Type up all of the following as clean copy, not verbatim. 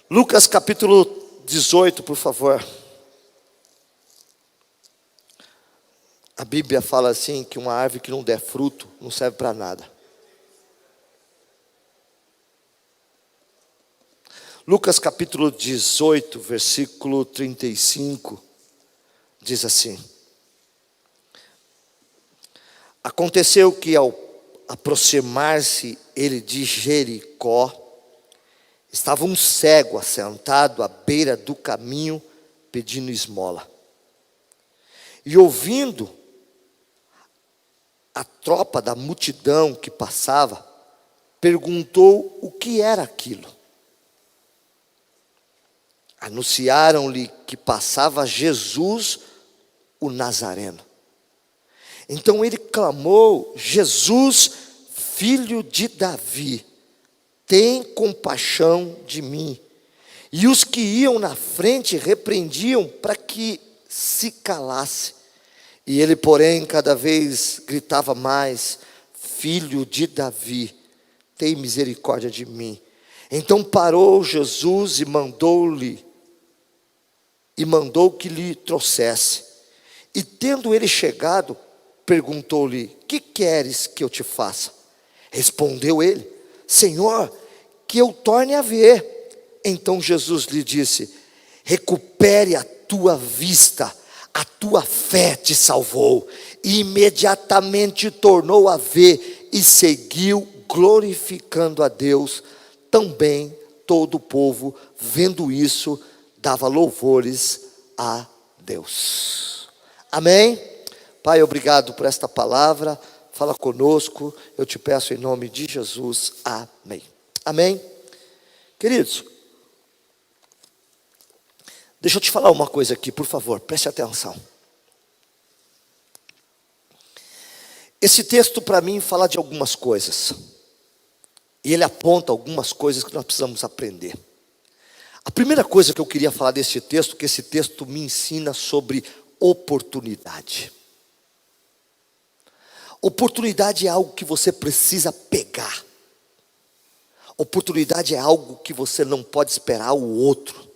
Lucas capítulo 18, por favor. A Bíblia fala assim, que uma árvore que não der fruto, não serve para nada. Lucas capítulo 18, versículo 35, diz assim: Aconteceu que ao aproximar-se ele de Jericó, estava um cego assentado à beira do caminho, pedindo esmola. E ouvindo a tropa da multidão que passava, perguntou o que era aquilo. Anunciaram-lhe que passava Jesus, o Nazareno. Então ele clamou: Jesus, filho de Davi, tem compaixão de mim. E os que iam na frente repreendiam para que se calasse. E ele, porém, cada vez gritava mais: Filho de Davi, tem misericórdia de mim. Então parou Jesus e mandou que lhe trouxesse. E tendo ele chegado, perguntou-lhe: Que queres que eu te faça? Respondeu ele: Senhor, que eu torne a ver. Então Jesus lhe disse: Recupere a tua vista, a tua fé te salvou. E imediatamente tornou a ver e seguiu, glorificando a Deus. Também todo o povo, vendo isso, dava louvores a Deus. Amém? Pai, obrigado por esta palavra. Fala conosco, eu te peço em nome de Jesus. Amém. Amém? Queridos, deixa eu te falar uma coisa aqui, por favor, preste atenção. Esse texto para mim fala de algumas coisas. E ele aponta algumas coisas que nós precisamos aprender. A primeira coisa que eu queria falar desse texto, que esse texto me ensina sobre oportunidade. Oportunidade é algo que você precisa pegar. Oportunidade é algo que você não pode esperar o outro.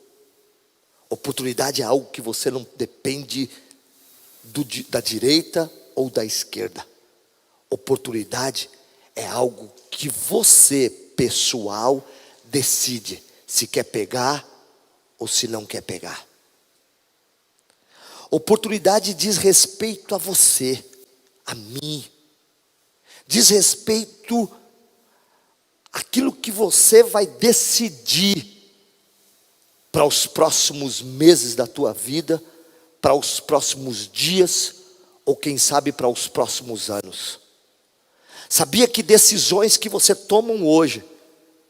Oportunidade é algo que você não depende da direita ou da esquerda. Oportunidade é algo que você, pessoal, decide se quer pegar ou se não quer pegar. Oportunidade diz respeito a você, a mim. Diz respeito àquilo que você vai decidir para os próximos meses da tua vida, para os próximos dias, ou quem sabe para os próximos anos. Sabia que decisões que você toma hoje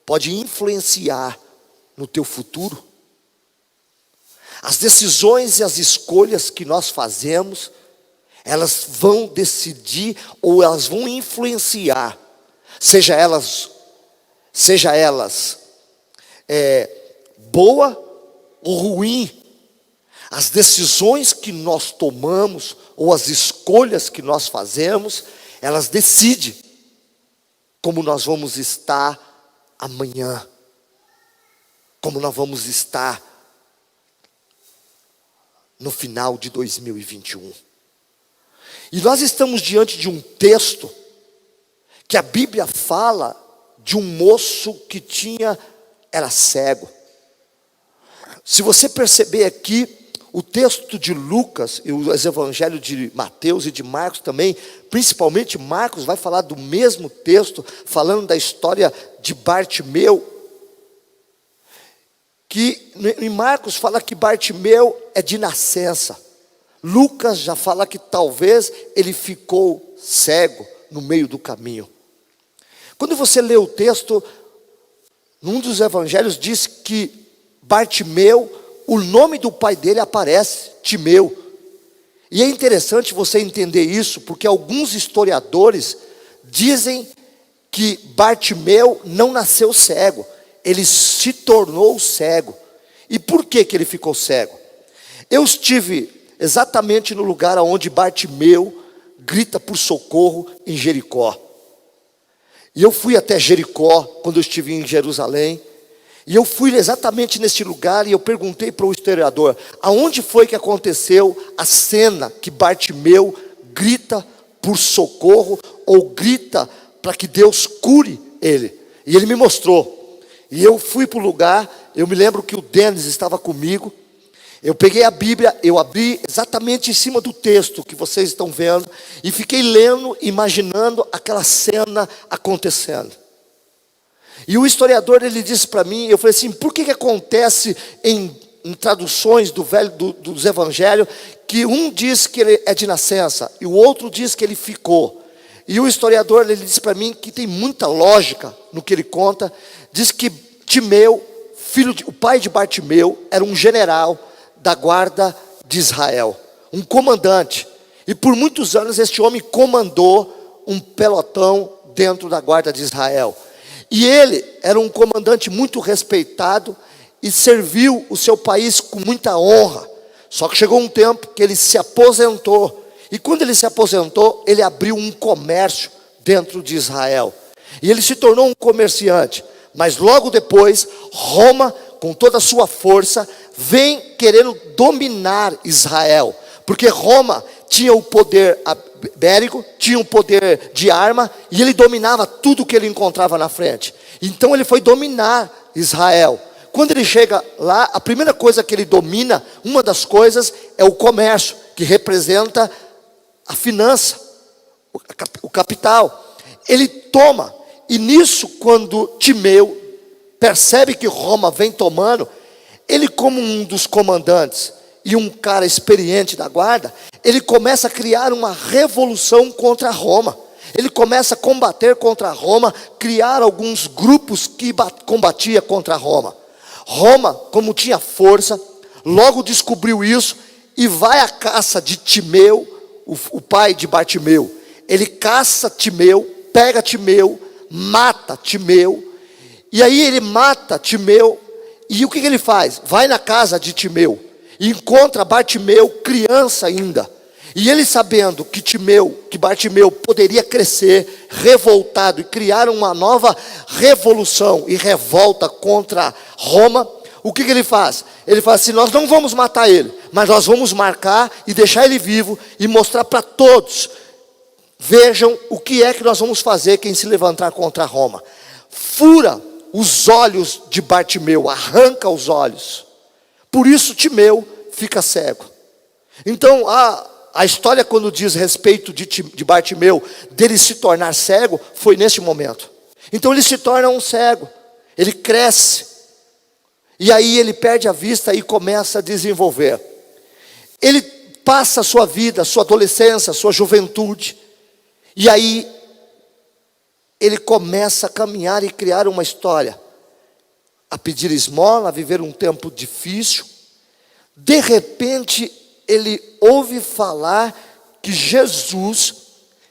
pode influenciar no teu futuro? As decisões e as escolhas que nós fazemos, elas vão decidir ou elas vão influenciar, seja elas boa ou ruim. As decisões que nós tomamos ou as escolhas que nós fazemos, elas decidem como nós vamos estar amanhã, como nós vamos estar no final de 2021. E nós estamos diante de um texto que a Bíblia fala de um moço que era cego. Se você perceber aqui, o texto de Lucas e os evangelhos de Mateus e de Marcos também, principalmente Marcos, vai falar do mesmo texto, falando da história de Bartimeu. Que em Marcos fala que Bartimeu é de nascença. Lucas já fala que talvez ele ficou cego no meio do caminho. Quando você lê o texto, num dos evangelhos diz que Bartimeu, o nome do pai dele aparece, Timeu. E é interessante você entender isso, porque alguns historiadores dizem que Bartimeu não nasceu cego, ele se tornou cego. E por que ele ficou cego? Eu estive exatamente no lugar onde Bartimeu grita por socorro em Jericó. E eu fui até Jericó quando eu estive em Jerusalém. E eu fui exatamente nesse lugar e eu perguntei para o historiador, aonde foi que aconteceu a cena que Bartimeu grita por socorro ou grita para que Deus cure ele. E ele me mostrou. E eu fui para o lugar, eu me lembro que o Denis estava comigo. Eu peguei a Bíblia, eu abri exatamente em cima do texto que vocês estão vendo e fiquei lendo, imaginando aquela cena acontecendo. E o historiador, ele disse para mim, eu falei assim, por que acontece em traduções dos evangelhos, que um diz que ele é de nascença, e o outro diz que ele ficou. E o historiador, ele disse para mim, que tem muita lógica no que ele conta, diz que Timeu, o pai de Bartimeu, era um general da guarda de Israel, um comandante, e por muitos anos este homem comandou um pelotão dentro da guarda de Israel. E ele era um comandante muito respeitado e serviu o seu país com muita honra. Só que chegou um tempo que ele se aposentou. E quando ele se aposentou, ele abriu um comércio dentro de Israel. E ele se tornou um comerciante. Mas logo depois, Roma, com toda a sua força, vem querendo dominar Israel. Porque Roma tinha o poder bélico, tinha o poder de arma, e ele dominava tudo que ele encontrava na frente. Então ele foi dominar Israel. Quando ele chega lá, a primeira coisa que ele domina, uma das coisas é o comércio, que representa a finança, o capital. Ele toma, e nisso quando Timeu percebe que Roma vem tomando, ele como um dos comandantes, e um cara experiente da guarda, ele começa a criar uma revolução contra Roma. Ele começa a combater contra Roma, criar alguns grupos que combatia contra Roma. Roma, como tinha força, logo descobriu isso e vai à caça de Timeu, o pai de Bartimeu. Ele caça Timeu, pega Timeu, mata Timeu, e aí ele mata Timeu, e o que ele faz? Vai na casa de Timeu, e encontra Bartimeu criança ainda. E ele sabendo que Bartimeu poderia crescer revoltado e criar uma nova revolução e revolta contra Roma, o que ele faz? Ele fala assim, nós não vamos matar ele, mas nós vamos marcar e deixar ele vivo e mostrar para todos, vejam o que é que nós vamos fazer quem se levantar contra Roma. Fura os olhos de Bartimeu, arranca os olhos. Por isso Timeu fica cego. Então a história quando diz respeito de Bartimeu, dele se tornar cego, foi nesse momento. Então ele se torna um cego, ele cresce, e aí ele perde a vista e começa a desenvolver. Ele passa a sua vida, a sua adolescência, a sua juventude, e aí ele começa a caminhar e criar uma história, a pedir esmola, a viver um tempo difícil. De repente ele ouve falar que Jesus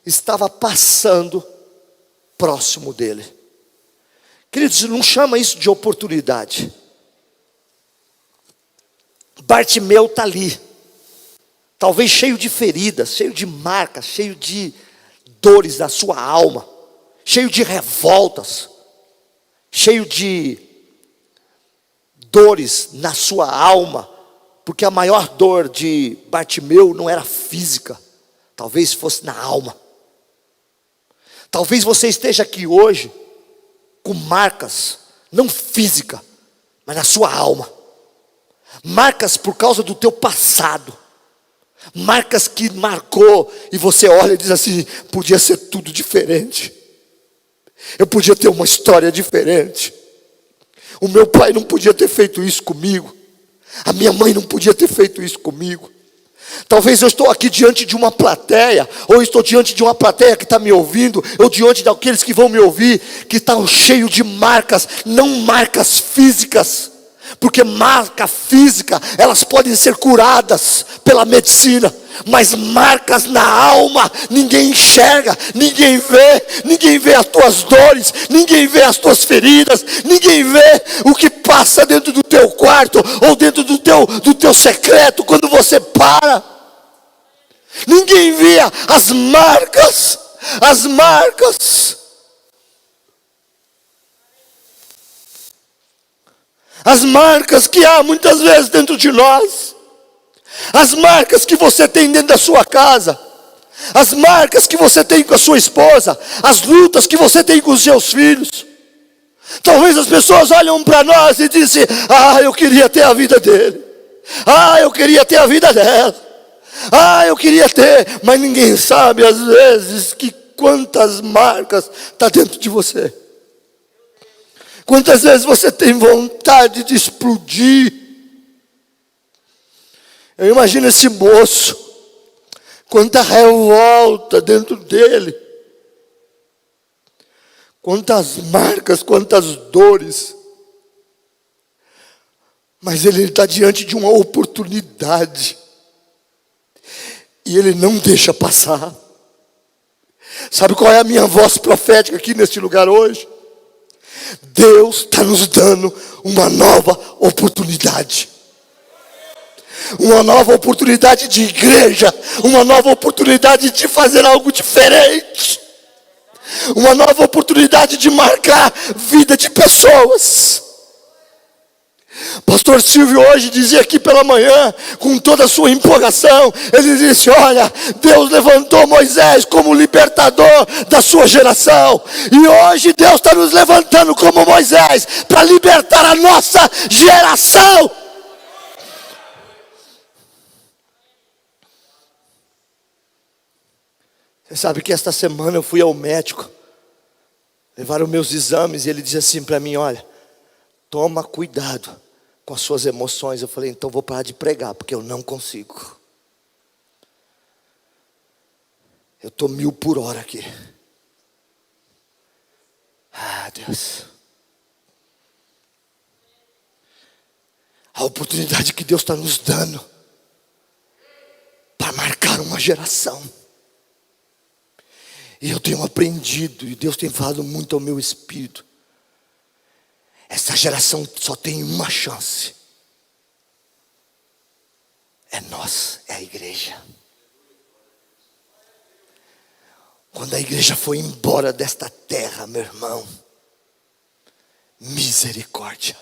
estava passando próximo dele. Queridos, não chama isso de oportunidade. Bartimeu está ali, talvez cheio de feridas, cheio de marcas, cheio de dores na sua alma, cheio de revoltas, cheio de dores na sua alma, porque a maior dor de Bartimeu não era física, talvez fosse na alma. Talvez você esteja aqui hoje com marcas, não física, mas na sua alma. Marcas por causa do teu passado. Marcas que marcou e você olha e diz assim, podia ser tudo diferente. Eu podia ter uma história diferente. O meu pai não podia ter feito isso comigo. A minha mãe não podia ter feito isso comigo. Talvez eu estou aqui diante de uma plateia, ou estou diante de uma plateia que está me ouvindo, ou diante daqueles que vão me ouvir, que estão cheios de marcas, não marcas físicas, porque marca física, elas podem ser curadas pela medicina, mas marcas na alma, ninguém enxerga, ninguém vê as tuas dores, ninguém vê as tuas feridas, ninguém vê o que passa dentro do teu quarto, ou dentro do teu secreto, quando você para, ninguém vê as marcas, as marcas que há muitas vezes dentro de nós, as marcas que você tem dentro da sua casa, as marcas que você tem com a sua esposa, as lutas que você tem com os seus filhos. Talvez as pessoas olham para nós e dizem: eu queria ter a vida dele, eu queria ter a vida dela, eu queria ter, mas ninguém sabe às vezes que quantas marcas está dentro de você. Quantas vezes você tem vontade de explodir. Eu imagino esse moço, quanta revolta dentro dele, quantas marcas, quantas dores. Mas ele está diante de uma oportunidade, e ele não deixa passar. Sabe qual é a minha voz profética aqui neste lugar hoje? Deus está nos dando uma nova oportunidade. Uma nova oportunidade de igreja, uma nova oportunidade de fazer algo diferente, uma nova oportunidade de marcar vida de pessoas. Pastor Silvio hoje dizia aqui pela manhã, com toda a sua empolgação, ele disse: olha, Deus levantou Moisés como libertador da sua geração, e hoje Deus está nos levantando como Moisés para libertar a nossa geração. Você sabe que esta semana eu fui ao médico, levaram meus exames, e ele disse assim para mim: olha, toma cuidado com as suas emoções. Eu falei: então vou parar de pregar, porque eu não consigo. Eu estou 1000 por hora aqui. Deus. A oportunidade que Deus está nos dando para marcar uma geração. E eu tenho aprendido, e Deus tem falado muito ao meu espírito, essa geração só tem uma chance. É nós, é a igreja. Quando a igreja foi embora desta terra, meu irmão, misericórdia.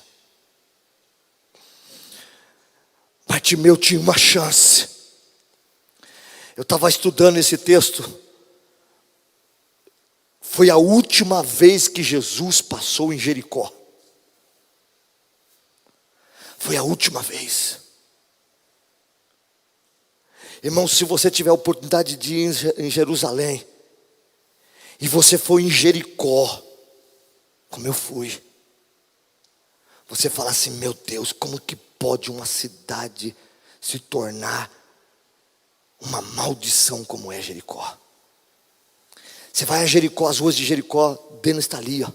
Bartimeu tinha uma chance. Eu estava estudando esse texto. Foi a última vez que Jesus passou em Jericó. Foi a última vez. Irmão, se você tiver a oportunidade de ir em Jerusalém, e você for em Jericó, como eu fui, você fala assim: meu Deus, como que pode uma cidade se tornar uma maldição como é Jericó? Você vai a Jericó, as ruas de Jericó, Denis está ali, ó.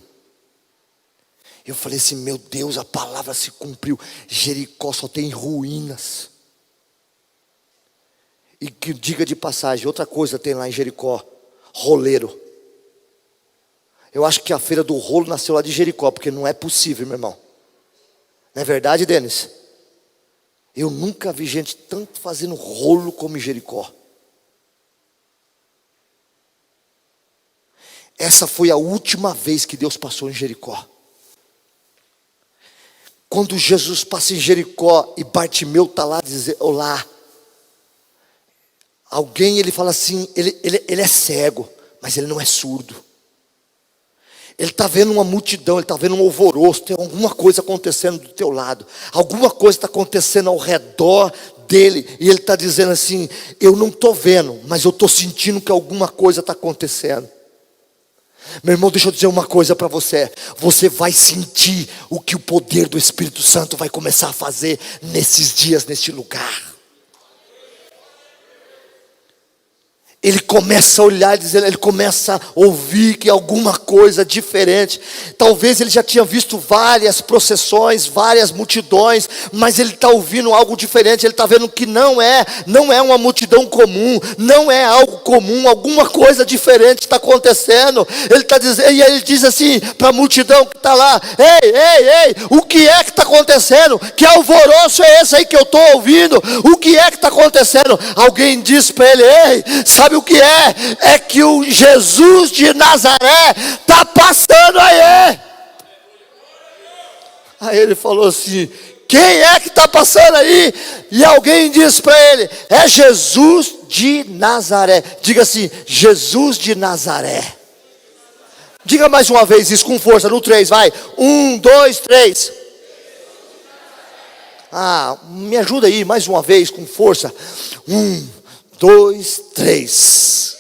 Eu falei assim: meu Deus, a palavra se cumpriu. Jericó só tem ruínas. E que diga de passagem, outra coisa tem lá em Jericó: roleiro. Eu acho que a feira do rolo nasceu lá de Jericó, porque não é possível, meu irmão. Não é verdade, Denis? Eu nunca vi gente tanto fazendo rolo como em Jericó. Essa foi a última vez que Deus passou em Jericó. Quando Jesus passa em Jericó e Bartimeu está lá, dizer olá. Alguém, ele fala assim, ele é cego, mas ele não é surdo. Ele está vendo uma multidão, ele está vendo um alvoroço, tem alguma coisa acontecendo do teu lado. Alguma coisa está acontecendo ao redor dele. E ele está dizendo assim: eu não estou vendo, mas eu estou sentindo que alguma coisa está acontecendo. Meu irmão, deixa eu dizer uma coisa para você. Você vai sentir o que o poder do Espírito Santo vai começar a fazer nesses dias, neste lugar. Ele começa a olhar, ele começa a ouvir que alguma coisa diferente. Talvez ele já tinha visto várias procissões, várias multidões, mas ele está ouvindo algo diferente. Ele está vendo que não é uma multidão comum, não é algo comum, alguma coisa diferente está acontecendo. Ele está dizendo, e ele diz assim para a multidão que está lá: ei, o que é que está acontecendo? Que alvoroço é esse aí que eu estou ouvindo? O que é que está acontecendo? Alguém disse para ele: ei, sabe o que é? É que o Jesus de Nazaré está passando aí. Aí ele falou assim: quem é que está passando aí? E alguém disse para ele: é Jesus de Nazaré. Diga assim: Jesus de Nazaré. Diga mais uma vez isso com força, no 3, vai. 1, 2, 3. Me ajuda aí mais uma vez com força. 1, 2, 3.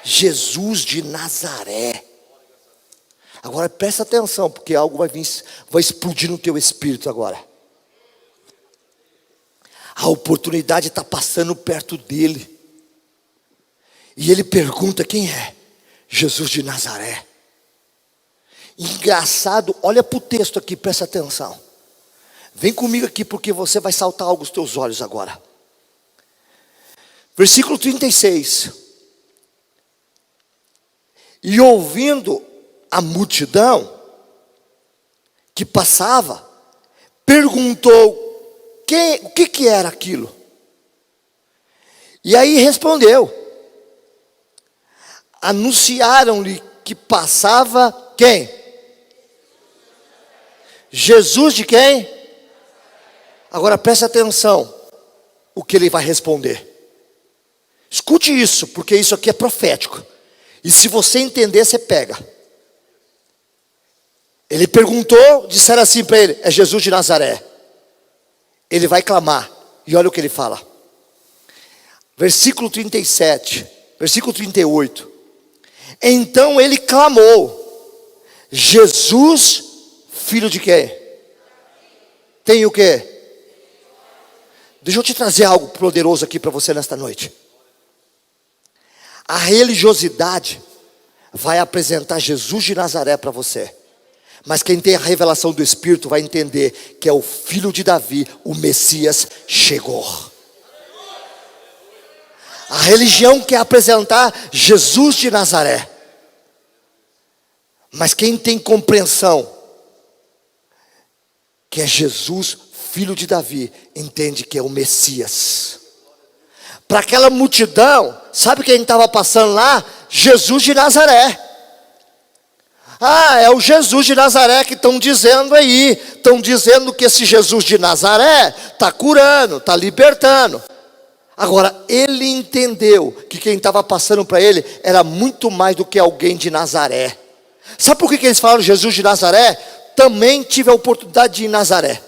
Jesus de Nazaré. Agora presta atenção, porque algo vai explodir no teu espírito agora. A oportunidade está passando perto dele. E ele pergunta: quem é? Jesus de Nazaré. Engraçado, olha para o texto aqui, presta atenção. Vem comigo aqui, porque você vai saltar algo aos teus olhos agora. Versículo 36. E ouvindo a multidão que passava, perguntou o que era aquilo. E aí respondeu. Anunciaram-lhe que passava quem? Jesus de quem? Agora preste atenção o que ele vai responder. Escute isso, porque isso aqui é profético. E se você entender, você pega. Ele perguntou, disseram assim para ele: é Jesus de Nazaré. Ele vai clamar, e olha o que ele fala. Versículo 37, versículo 38. Então ele clamou: Jesus, filho de quem? Tem o quê? Deixa eu te trazer algo poderoso aqui para você nesta noite. A religiosidade vai apresentar Jesus de Nazaré para você. Mas quem tem a revelação do Espírito vai entender que é o filho de Davi, o Messias chegou. A religião quer apresentar Jesus de Nazaré. Mas quem tem compreensão que é Jesus, filho de Davi, entende que é o Messias. Para aquela multidão, sabe quem estava passando lá? Jesus de Nazaré. É o Jesus de Nazaré que estão dizendo aí. Estão dizendo que esse Jesus de Nazaré está curando, está libertando. Agora, ele entendeu que quem estava passando para ele era muito mais do que alguém de Nazaré. Sabe por que eles falaram Jesus de Nazaré? Também tive a oportunidade de ir em Nazaré.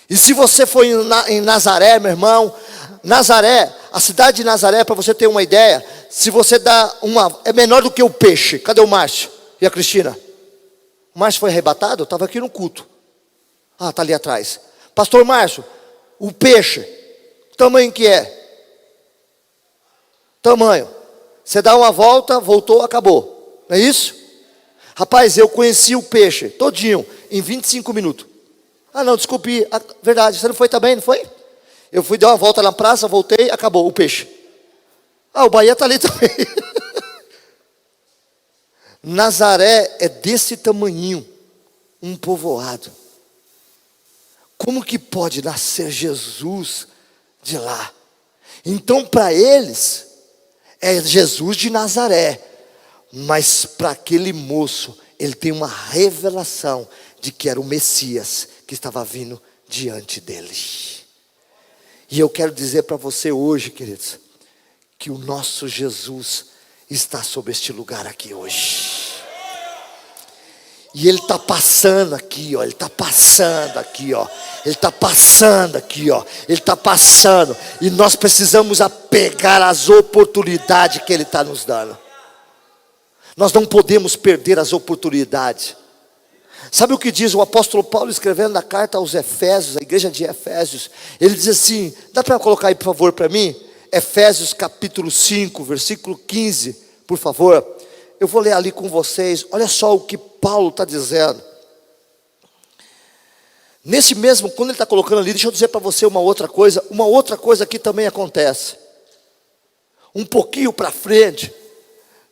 E se você for em Nazaré, meu irmão, Nazaré, a cidade de Nazaré, para você ter uma ideia, se você dá é menor do que o peixe. Cadê o Márcio e a Cristina? O Márcio foi arrebatado? Eu estava aqui no culto. Está ali atrás. Pastor Márcio, o peixe, tamanho que é? Tamanho. Você dá uma volta, voltou, acabou. Não é isso? Rapaz, eu conheci o peixe todinho em 25 minutos. Não, desculpe, verdade, você não foi também, não foi? Eu fui dar uma volta na praça, voltei, acabou o peixe. O Bahia está ali também. Nazaré é desse tamanhinho, um povoado. Como que pode nascer Jesus de lá? Então para eles, é Jesus de Nazaré. Mas para aquele moço, ele tem uma revelação de que era o Messias que estava vindo diante dele. E eu quero dizer para você hoje, queridos, que o nosso Jesus está sobre este lugar aqui hoje. E ele está passando aqui, ó. Ele está passando aqui, ó. Ele está passando aqui, ó. Ele está passando. E nós precisamos apegar as oportunidades que ele está nos dando. Nós não podemos perder as oportunidades. Sabe o que diz o apóstolo Paulo escrevendo na carta aos Efésios, a igreja de Efésios? Ele diz assim, dá para colocar aí por favor para mim? Efésios capítulo 5, versículo 15, por favor. Eu vou ler ali com vocês, olha só o que Paulo está dizendo. Nesse mesmo, quando ele está colocando ali, deixa eu dizer para você uma outra coisa que também acontece. Um pouquinho para frente,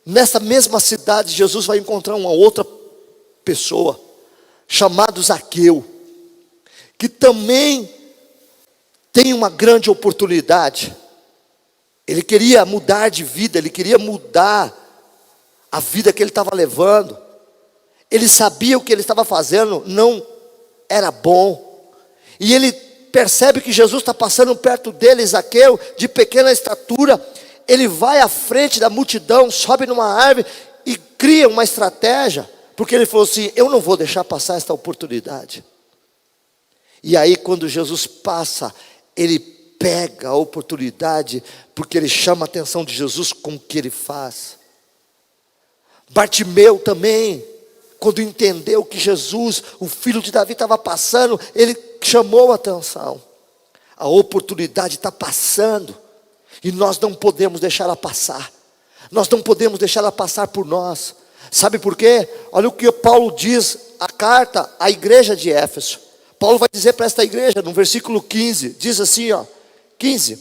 nessa mesma cidade, Jesus vai encontrar uma outra pessoa, chamado Zaqueu, que também tem uma grande oportunidade. Ele queria mudar de vida, ele queria mudar a vida que ele estava levando. ele sabia o que ele estava fazendo não era bom. E ele percebe que Jesus está passando perto dele, Zaqueu, de pequena estatura. Ele vai à frente da multidão, sobe numa árvore e cria uma estratégia. Porque ele falou assim: eu não vou deixar passar esta oportunidade. E aí quando Jesus passa, ele pega a oportunidade, porque ele chama a atenção de Jesus com o que ele faz. Bartimeu também, quando entendeu que Jesus, o filho de Davi, estava passando, ele chamou a atenção. A oportunidade está passando, e nós não podemos deixar ela passar. Nós não podemos deixar ela passar por nós. Sabe por quê? Olha o que Paulo diz, a carta à igreja de Éfeso. Paulo vai dizer para esta igreja, no versículo 15, diz assim, 15: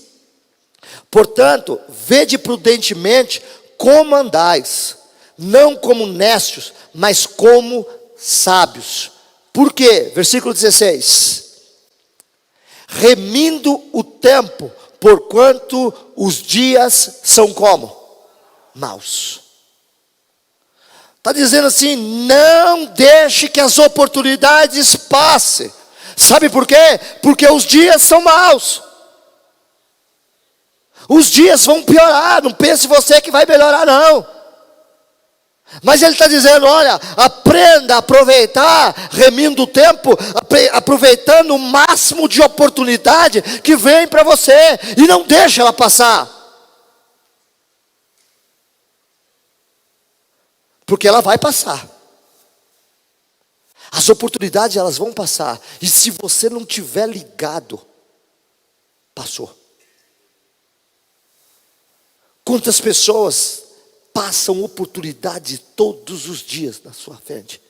portanto, vede prudentemente como andais, não como necios, mas como sábios. Por quê? Versículo 16: remindo o tempo, porquanto os dias são como? Maus. Está dizendo assim: não deixe que as oportunidades passem. Sabe por quê? Porque os dias são maus. Os dias vão piorar. Não pense você que vai melhorar, não. Mas ele está dizendo: olha, aprenda a aproveitar, remindo o tempo, aproveitando o máximo de oportunidade que vem para você, e não deixe ela passar, porque ela vai passar. As oportunidades, elas vão passar, e se você não tiver ligado, passou. Quantas pessoas passam oportunidade todos os dias na sua frente,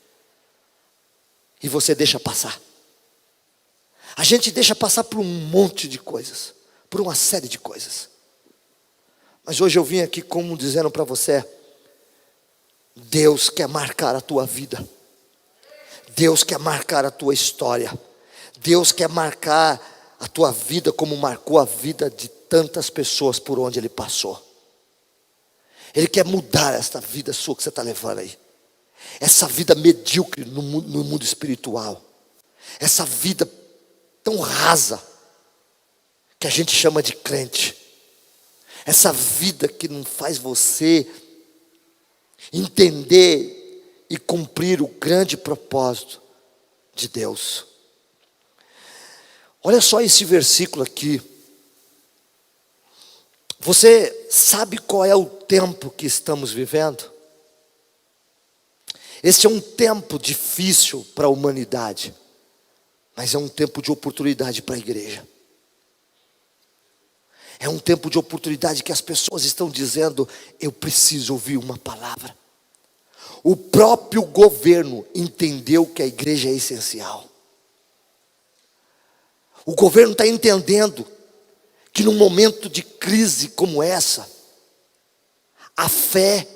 e você deixa passar? A gente deixa passar por um monte de coisas, por uma série de coisas. Mas hoje eu vim aqui como dizendo para você: Deus quer marcar a tua vida, Deus quer marcar a tua história, Deus quer marcar a tua vida como marcou a vida de tantas pessoas por onde Ele passou. Ele quer mudar esta vida sua que você está levando aí, essa vida medíocre no mundo espiritual, essa vida tão rasa que a gente chama de crente, essa vida que não faz você entender e cumprir o grande propósito de Deus. Olha só esse versículo aqui. Você sabe qual é o tempo que estamos vivendo? Esse é um tempo difícil para a humanidade, mas é um tempo de oportunidade para a igreja. É um tempo de oportunidade que as pessoas estão dizendo: eu preciso ouvir uma palavra. O próprio governo entendeu que a igreja é essencial. O governo está entendendo que num momento de crise como essa, a fé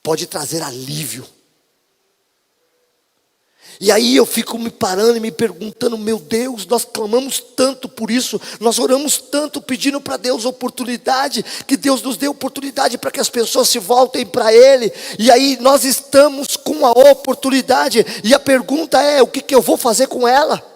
pode trazer alívio. E aí eu fico me parando e me perguntando: meu Deus, nós clamamos tanto por isso, nós oramos tanto pedindo para Deus oportunidade, que Deus nos dê oportunidade para que as pessoas se voltem para Ele, e aí nós estamos com a oportunidade, e a pergunta é: o que eu vou fazer com ela?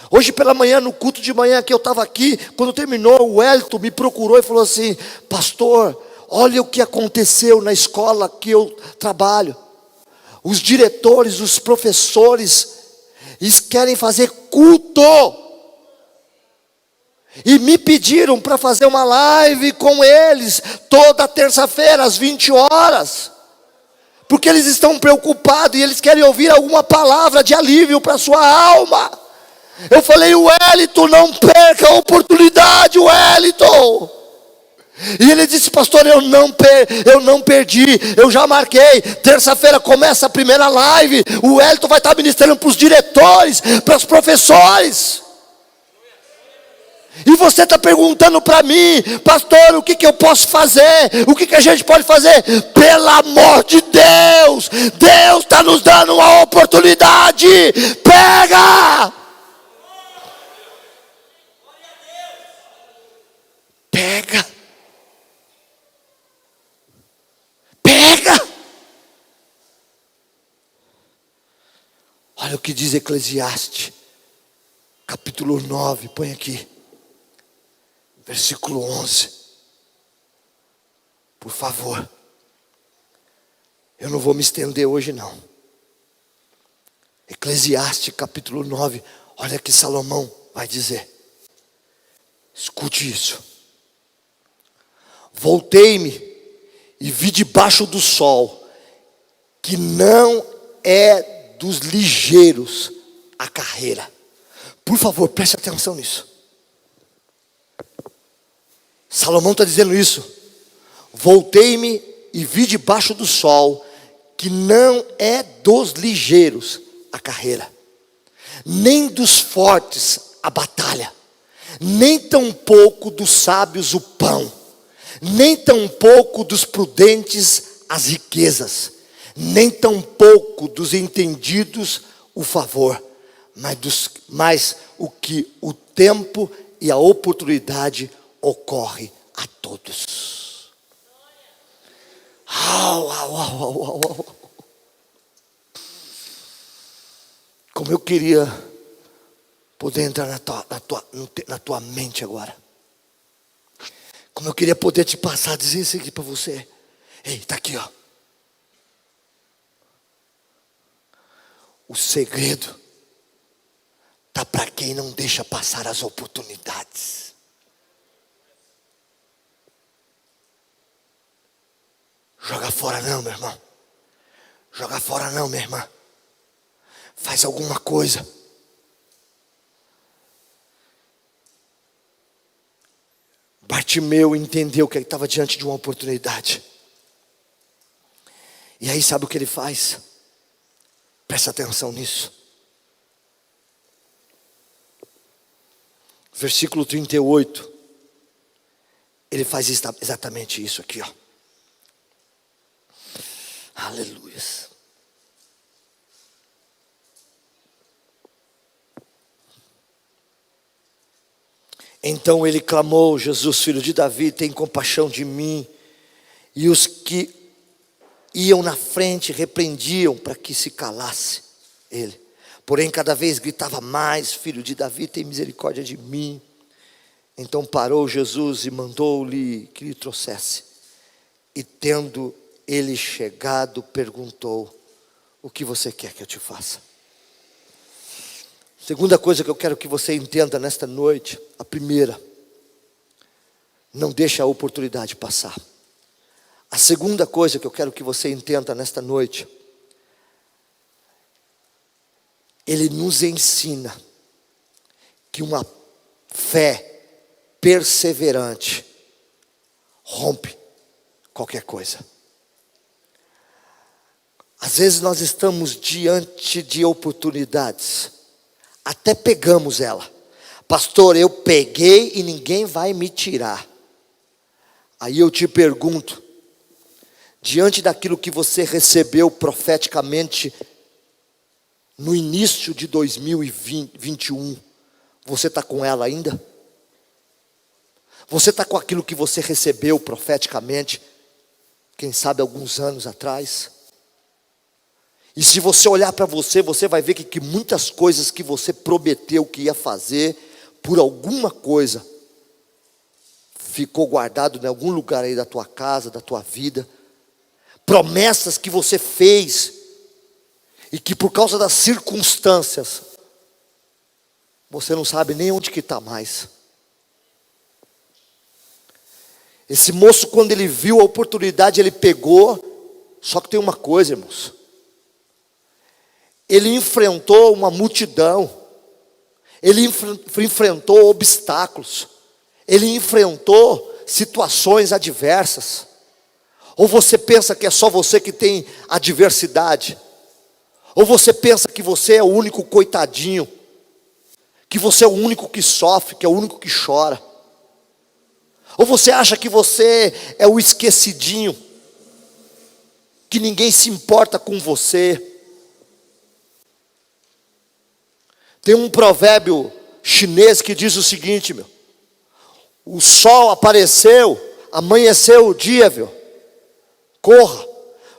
Hoje pela manhã, no culto de manhã que eu estava aqui, quando terminou, o Wellington me procurou e falou assim: pastor, olha o que aconteceu na escola que eu trabalho. Os diretores, os professores, eles querem fazer culto. E me pediram para fazer uma live com eles, toda terça-feira, às 20 horas. Porque eles estão preocupados e eles querem ouvir alguma palavra de alívio para a sua alma. Eu falei: Wellington, não perca a oportunidade, Wellington. E ele disse: pastor, eu não perdi, eu já marquei. Terça-feira começa a primeira live. O Wellington vai estar ministrando para os diretores, para os professores. E você está perguntando para mim: pastor, o que eu posso fazer? O que a gente pode fazer? Pelo amor de Deus, Deus está nos dando uma oportunidade. Pega! Pega. Olha o que diz Eclesiastes, capítulo 9, põe aqui, versículo 11. Por favor, eu não vou me estender hoje não. Eclesiastes capítulo 9, olha que Salomão vai dizer. Escute isso. Voltei-me e vi debaixo do sol que não é dos ligeiros a carreira. Por favor, preste atenção nisso. Salomão está dizendo isso. Voltei-me e vi debaixo do sol que não é dos ligeiros a carreira, nem dos fortes a batalha, nem tampouco dos sábios o pão, nem tampouco dos prudentes as riquezas, nem tampouco dos entendidos o favor, mas o que o tempo e a oportunidade ocorre a todos. Como eu queria poder entrar na tua mente agora. Como eu queria poder te passar, dizer isso aqui para você. Ei, está aqui, ó. O segredo está para quem não deixa passar as oportunidades. Joga fora não, meu irmão. Joga fora não, minha irmã. Faz alguma coisa. Bartimeu entendeu que ele estava diante de uma oportunidade. E aí sabe o que ele faz? Presta atenção nisso. Versículo 38. Ele faz exatamente isso aqui, ó. Aleluia. Então ele clamou: Jesus, filho de Davi, tem compaixão de mim. E os que iam na frente repreendiam para que se calasse ele. Porém cada vez gritava mais: Filho de Davi, tem misericórdia de mim. Então parou Jesus e mandou-lhe que lhe trouxesse. E tendo ele chegado, perguntou: o que você quer que eu te faça? Segunda coisa que eu quero que você entenda nesta noite. A primeira: não deixe a oportunidade passar. A segunda coisa que eu quero que você entenda nesta noite: ele nos ensina que uma fé perseverante rompe qualquer coisa. Às vezes nós estamos diante de oportunidades, até pegamos ela. Pastor, eu peguei e ninguém vai me tirar. Aí eu te pergunto, diante daquilo que você recebeu profeticamente no início de 2021, você está com ela ainda? Você está com aquilo que você recebeu profeticamente, quem sabe alguns anos atrás? E se você olhar para você, você vai ver que muitas coisas que você prometeu que ia fazer, por alguma coisa, ficou guardado em algum lugar aí da tua casa, da tua vida. Promessas que você fez, e que por causa das circunstâncias, você não sabe nem onde que está mais. Esse moço, quando ele viu a oportunidade, ele pegou. Só que tem uma coisa, irmãos. Ele enfrentou uma multidão. Ele enfrentou obstáculos. Ele enfrentou situações adversas. Ou você pensa que é só você que tem adversidade? Ou você pensa que você é o único coitadinho? Que você é o único que sofre, que é o único que chora? Ou você acha que você é o esquecidinho, que ninguém se importa com você? Tem um provérbio chinês que diz o seguinte, meu: o sol apareceu, amanheceu o dia, viu? Corra,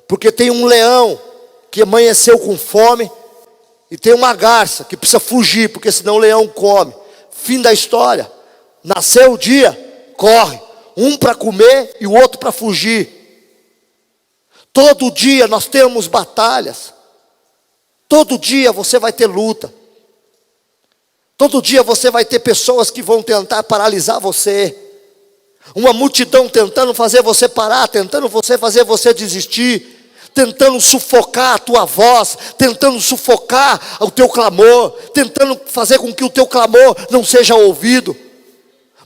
porque tem um leão que amanheceu com fome e tem uma garça que precisa fugir, porque senão o leão come. Fim da história. Nasceu o dia, corre. Um para comer e o outro para fugir. Todo dia nós temos batalhas. Todo dia você vai ter luta. Todo dia você vai ter pessoas que vão tentar paralisar você. Uma multidão tentando fazer você parar, tentando fazer você desistir, tentando sufocar a tua voz, tentando sufocar o teu clamor, tentando fazer com que o teu clamor não seja ouvido.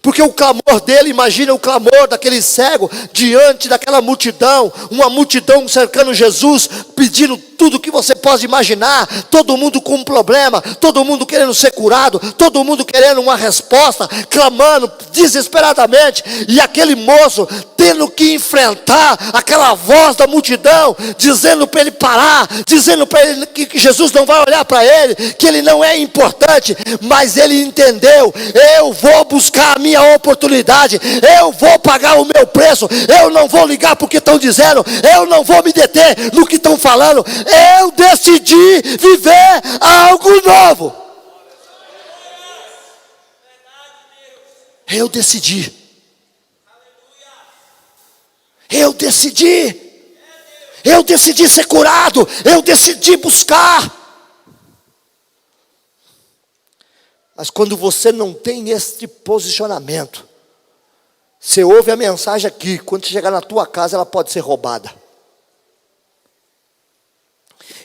Porque o clamor dele, imagina o clamor daquele cego diante daquela multidão, uma multidão cercando Jesus, pedindo tudo que você pode imaginar, todo mundo com um problema, todo mundo querendo ser curado, todo mundo querendo uma resposta, clamando desesperadamente, e aquele moço tendo que enfrentar aquela voz da multidão, dizendo para ele parar, dizendo para ele que Jesus não vai olhar para ele, que ele não é importante, mas ele entendeu: eu vou buscar a minha oportunidade, eu vou pagar o meu preço, eu não vou ligar para o que estão dizendo, eu não vou me deter no que estão falando, eu decidi viver algo novo. Eu decidi. Eu decidi. Eu decidi ser curado. Eu decidi buscar. Mas quando você não tem este posicionamento, você ouve a mensagem aqui, quando chegar na tua casa ela pode ser roubada.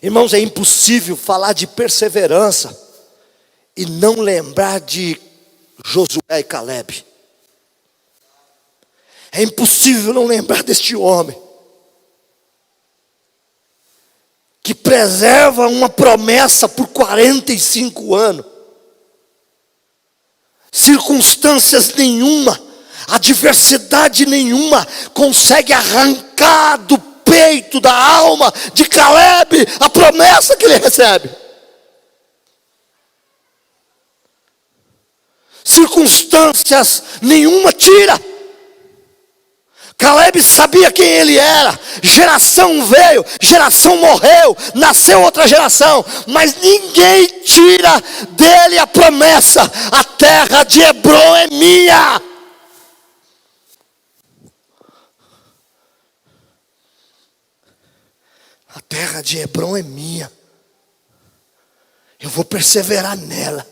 Irmãos, é impossível falar de perseverança e não lembrar de Josué e Calebe. É impossível não lembrar deste homem que preserva uma promessa por 45 anos. Circunstâncias nenhuma, adversidade nenhuma consegue arrancar do peito, da alma de Calebe a promessa que ele recebe. Circunstâncias nenhuma tira. Calebe sabia quem ele era. Geração veio, geração morreu, nasceu outra geração, mas ninguém tira dele a promessa: a terra de Hebrom é minha. A terra de Hebrom é minha. Eu vou perseverar nela.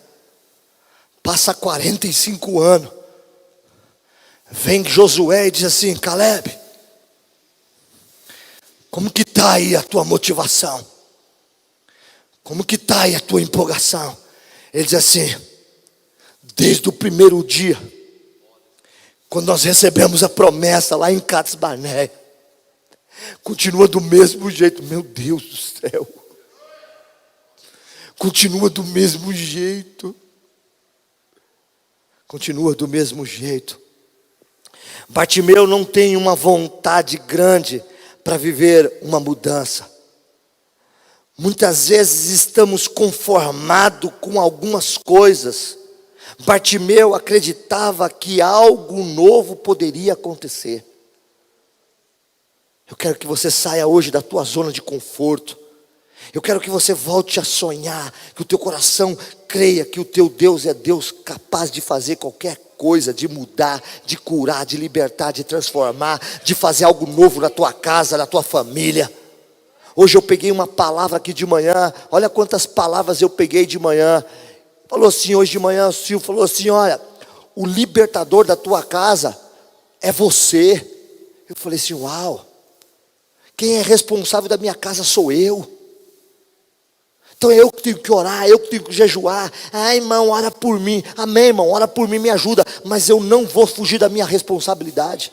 Passa 45 anos. Vem Josué e diz assim: Calebe, como que está aí a tua motivação? Como que está aí a tua empolgação? Ele diz assim: desde o primeiro dia, quando nós recebemos a promessa lá em Cades Barneia, continua do mesmo jeito. Meu Deus do céu, continua do mesmo jeito. Continua do mesmo jeito. Bartimeu não tem uma vontade grande para viver uma mudança. Muitas vezes estamos conformados com algumas coisas. Bartimeu acreditava que algo novo poderia acontecer. Eu quero que você saia hoje da tua zona de conforto. Eu quero que você volte a sonhar, que o teu coração creia que o teu Deus é Deus capaz de fazer qualquer coisa, de mudar, de curar, de libertar, de transformar, de fazer algo novo na tua casa, na tua família. Hoje eu peguei uma palavra aqui de manhã, olha quantas palavras eu peguei de manhã. Falou assim, hoje de manhã o Silvio falou assim: olha, o libertador da tua casa é você. Eu falei assim: uau, quem é responsável da minha casa sou eu. Então é eu que tenho que orar, eu que tenho que jejuar. Ah, irmão, ora por mim. Amém, irmão, ora por mim, me ajuda. Mas eu não vou fugir da minha responsabilidade.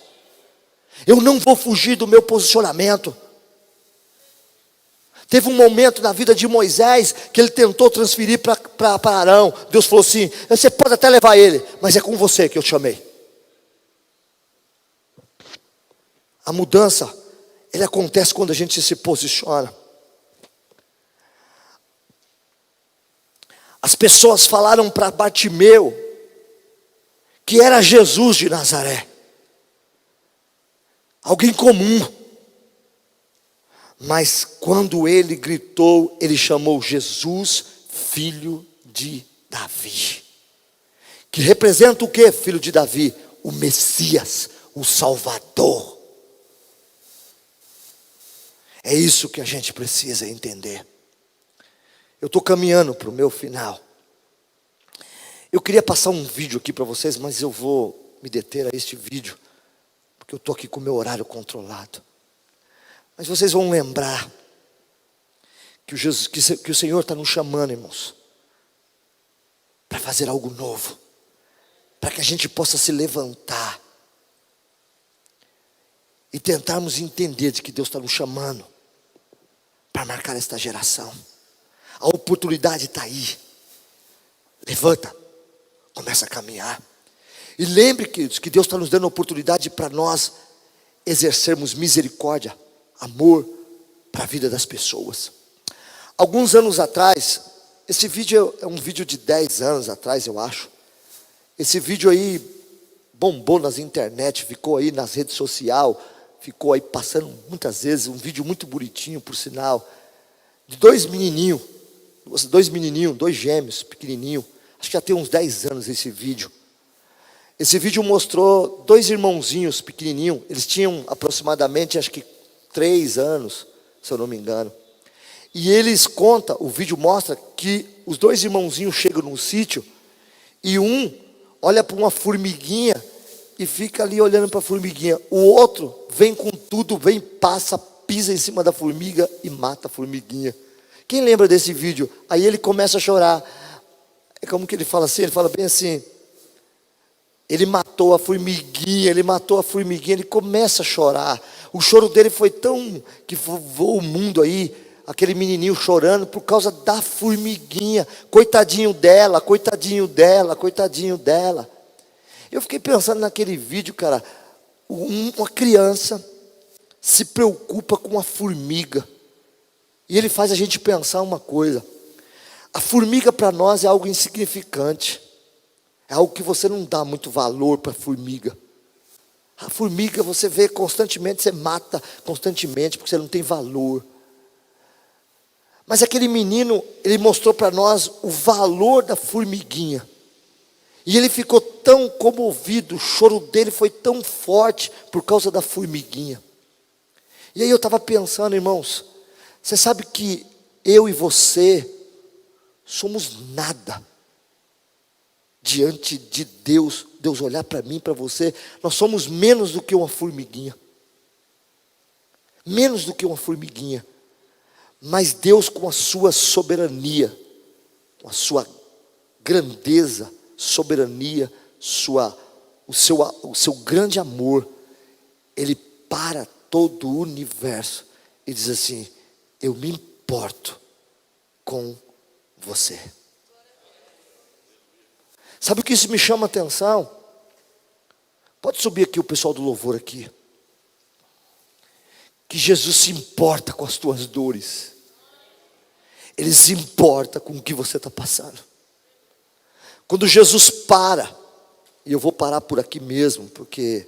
Eu não vou fugir do meu posicionamento. Teve um momento na vida de Moisés que ele tentou transferir para Arão. Deus falou assim: você pode até levar ele, mas é com você que eu te chamei. A mudança, ele acontece quando a gente se posiciona. As pessoas falaram para Bartimeu que era Jesus de Nazaré, alguém comum. Mas quando ele gritou, ele chamou Jesus, filho de Davi. Que representa o que, filho de Davi? O Messias, o Salvador. É isso que a gente precisa entender. Eu estou caminhando para o meu final. Eu queria passar um vídeo aqui para vocês, mas eu vou me deter a este vídeo, porque eu estou aqui com o meu horário controlado. Mas vocês vão lembrar que o Senhor está nos chamando, irmãos, para fazer algo novo, para que a gente possa se levantar e tentarmos entender de que Deus está nos chamando para marcar esta geração. A oportunidade está aí. Levanta, começa a caminhar. E lembre que Deus está nos dando a oportunidade para nós exercermos misericórdia, amor para a vida das pessoas. Alguns anos atrás, esse vídeo é um vídeo de 10 anos atrás, eu acho. Esse vídeo aí bombou nas internet, ficou aí nas redes sociais, ficou aí passando muitas vezes, um vídeo muito bonitinho, por sinal, de dois menininhos, dois gêmeos pequenininhos. Acho que já tem uns 10 anos esse vídeo. Esse vídeo mostrou dois irmãozinhos pequenininhos, eles tinham aproximadamente, acho que 3 anos, se eu não me engano. E eles contam, o vídeo mostra que os dois irmãozinhos chegam num sítio e um olha para uma formiguinha e fica ali olhando para a formiguinha. O outro vem com tudo, passa, pisa em cima da formiga e mata a formiguinha. Quem lembra desse vídeo? Aí ele começa a chorar. É como que ele fala assim? Ele fala bem assim: ele matou a formiguinha, ele começa a chorar. O choro dele foi tão que voou o mundo aí, aquele menininho chorando por causa da formiguinha. Coitadinho dela, coitadinho dela, coitadinho dela. Eu fiquei pensando naquele vídeo, cara, uma criança se preocupa com a formiga. E ele faz a gente pensar uma coisa: a formiga para nós é algo insignificante. É algo que você não dá muito valor para a formiga. A formiga você vê constantemente, você mata constantemente, porque você não tem valor. Mas aquele menino, ele mostrou para nós o valor da formiguinha. E ele ficou tão comovido, o choro dele foi tão forte por causa da formiguinha. E aí eu estava pensando, irmãos, você sabe que eu e você somos nada diante de Deus. Deus olhar para mim, para você, nós somos menos do que uma formiguinha. Menos do que uma formiguinha. Mas Deus, com a sua soberania, com a sua grandeza, soberania, o seu grande amor, Ele para todo o universo e diz assim: eu me importo com você. Sabe o que isso me chama a atenção? Pode subir aqui o pessoal do louvor aqui. Que Jesus se importa com as tuas dores. Ele se importa com o que você está passando. Quando Jesus para, e eu vou parar por aqui mesmo, porque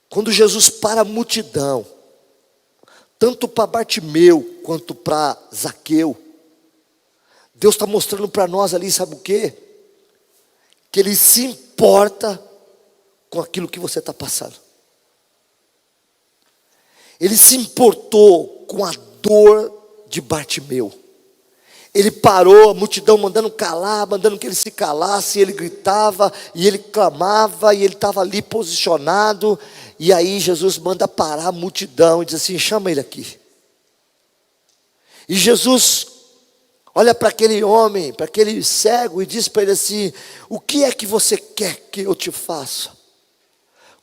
quando Jesus para a multidão, tanto para Bartimeu quanto para Zaqueu, Deus está mostrando para nós ali, sabe o quê? Que Ele se importa com aquilo que você está passando. Ele se importou com a dor de Bartimeu. Ele parou, a multidão mandando calar, mandando que ele se calasse, e ele gritava, e ele clamava, e ele estava ali posicionado, e aí Jesus manda parar a multidão, e diz assim: chama ele aqui. E Jesus olha para aquele homem, para aquele cego, e diz para ele assim: o que é que você quer que eu te faça?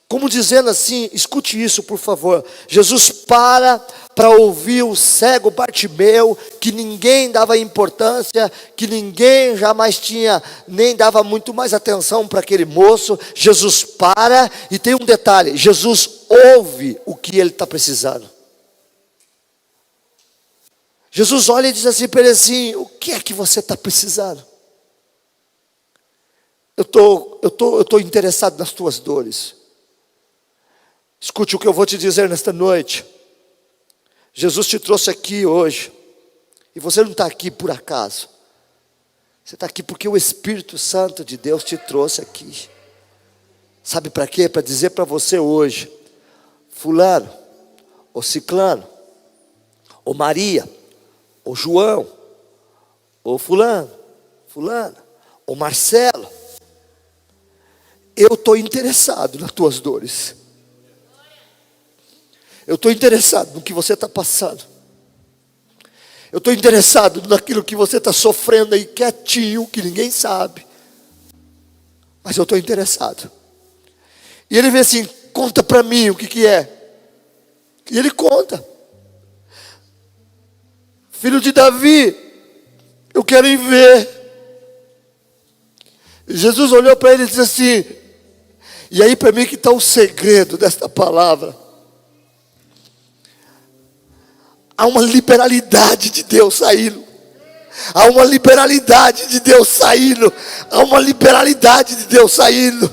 Como dizendo assim, escute isso por favor. Jesus para ouvir o cego Bartimeu, que ninguém dava importância, que ninguém jamais tinha, nem dava muito mais atenção para aquele moço. Jesus para, e tem um detalhe: Jesus ouve o que ele está precisando. Jesus olha e diz assim para ele assim: o que é que você está precisando? Eu tô interessado nas tuas dores. Escute o que eu vou te dizer nesta noite. Jesus te trouxe aqui hoje E você não está aqui por acaso. Você está aqui porque o Espírito Santo de Deus te trouxe aqui. Sabe para quê? Para dizer para você hoje: fulano, ou ciclano, ou Maria, ou João, ou fulano, ou Marcelo, eu estou interessado nas tuas dores. Eu estou interessado no que você está passando. Eu estou interessado naquilo que você está sofrendo aí quietinho, que ninguém sabe. Mas eu estou interessado. E ele vê assim: conta para mim o que é. E ele conta: filho de Davi, eu quero ir ver. E Jesus olhou para ele e disse assim, e aí para mim que está o segredo desta palavra. Há uma liberalidade de Deus saindo. Há uma liberalidade de Deus saindo. Há uma liberalidade de Deus saindo.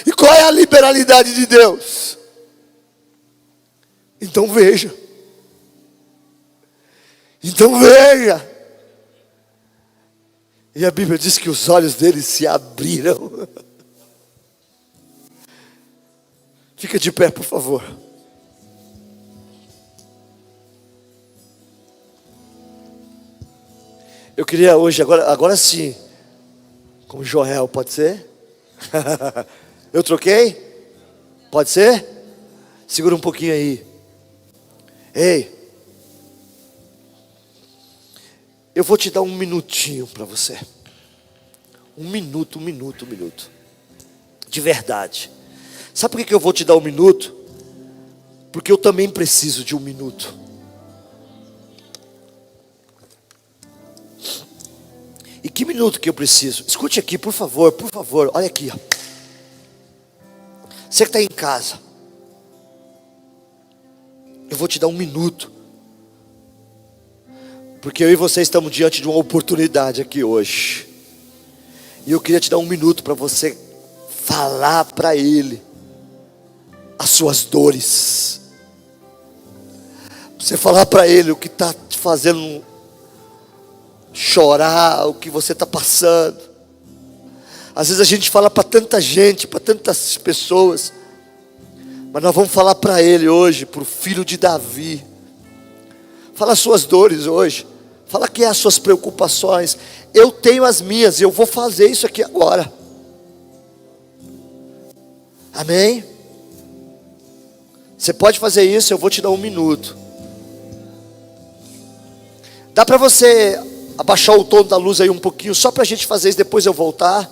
E qual é a liberalidade de Deus? Então veja. Então veja. E a Bíblia diz que os olhos dele se abriram. Fica de pé, por favor. Eu queria hoje, agora sim, como Joel, pode ser? Eu troquei? Pode ser? Segura um pouquinho aí. Ei, eu vou te dar um minutinho para você. Um minuto. De verdade. Sabe por que eu vou te dar um minuto? Porque eu também preciso de um minuto. E que minuto que eu preciso? Escute aqui, por favor, olha aqui, ó. Você que está em casa, eu vou te dar um minuto, porque eu e você estamos diante de uma oportunidade aqui hoje, e eu queria te dar um minuto para você falar para Ele as suas dores, você falar para Ele o que está te fazendo chorar, o que você está passando. Às vezes a gente fala para tanta gente, para tantas pessoas, mas nós vamos falar para Ele hoje, para o filho de Davi. Fala as suas dores hoje, fala que é as suas preocupações. Eu tenho as minhas, eu vou fazer isso aqui agora. Amém? Você pode fazer isso, eu vou te dar um minuto. Dá para você abaixar o tom da luz aí um pouquinho, só para a gente fazer isso, depois eu voltar.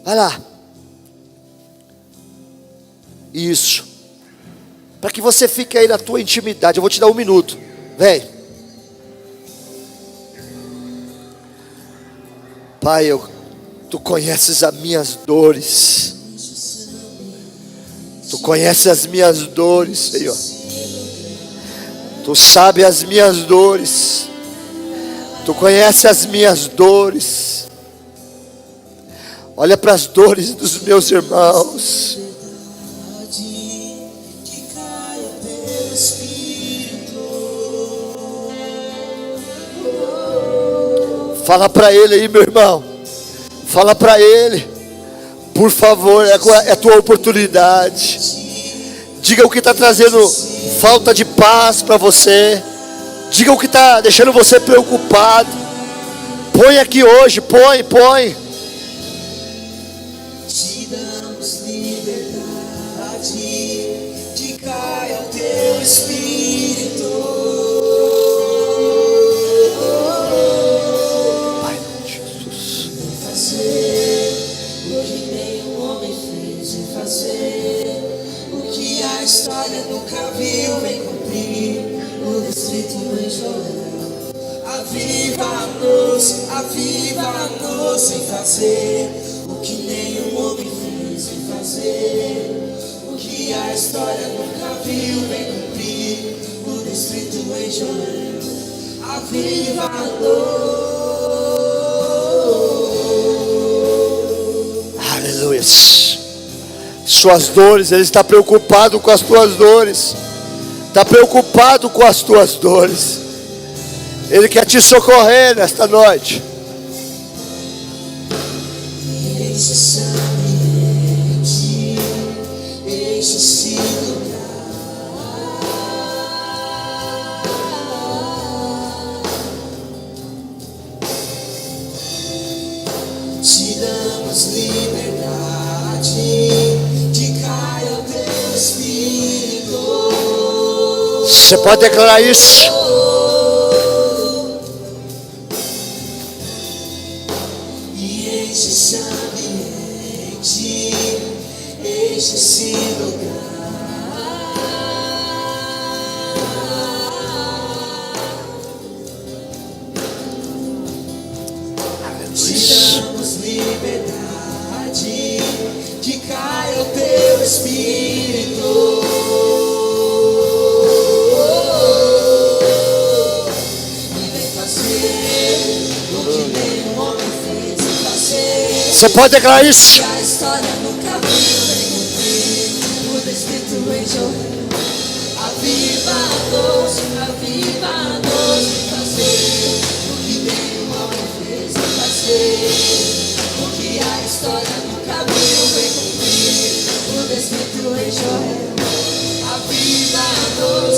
Vai lá. Isso. Para que você fique aí na tua intimidade. Eu vou te dar um minuto. Vem. Pai, Tu conheces as minhas dores. Tu conheces as minhas dores, Senhor. Tu sabe as minhas dores. Tu conheces as minhas dores. Olha para as dores dos meus irmãos. Fala para ele aí, meu irmão. Fala para ele. Por favor, é a tua oportunidade. Diga o que está trazendo falta de paz para você. Diga o que está deixando você preocupado. Põe aqui hoje, põe. Te damos liberdade, que caia o teu Espírito. Pai de Jesus. Fazer o que nenhum homem fez e fazer o que a história nunca viu, vem cumprir no distrito em Joel. Aviva-nos em fazer o que nenhum homem fez em fazer o que a história nunca viu, vem cumprir no distrito em Joel. Aviva-nos. Aleluia. Suas dores, Ele está preocupado com as tuas dores. Está preocupado com as tuas dores. Ele quer te socorrer nesta noite. Enche esse ambiente, enche esse lugar. Te damos liberdade, que caia o teu Espírito. Você pode declarar isso? E enche esse ambiente, enche esse lugar. Te damos liberdade, que caia o teu Espírito. E vem fazer o que nenhum homem fez fazer. Você pode declarar isso? Que a história nunca viu vem cumprir o descrito em Joel. Aviva-nos, aviva-nos, vem fazer o que nenhum homem fez fazer. O que a história nunca viu vem cumprir o descrito em Joel. Aviva-nos,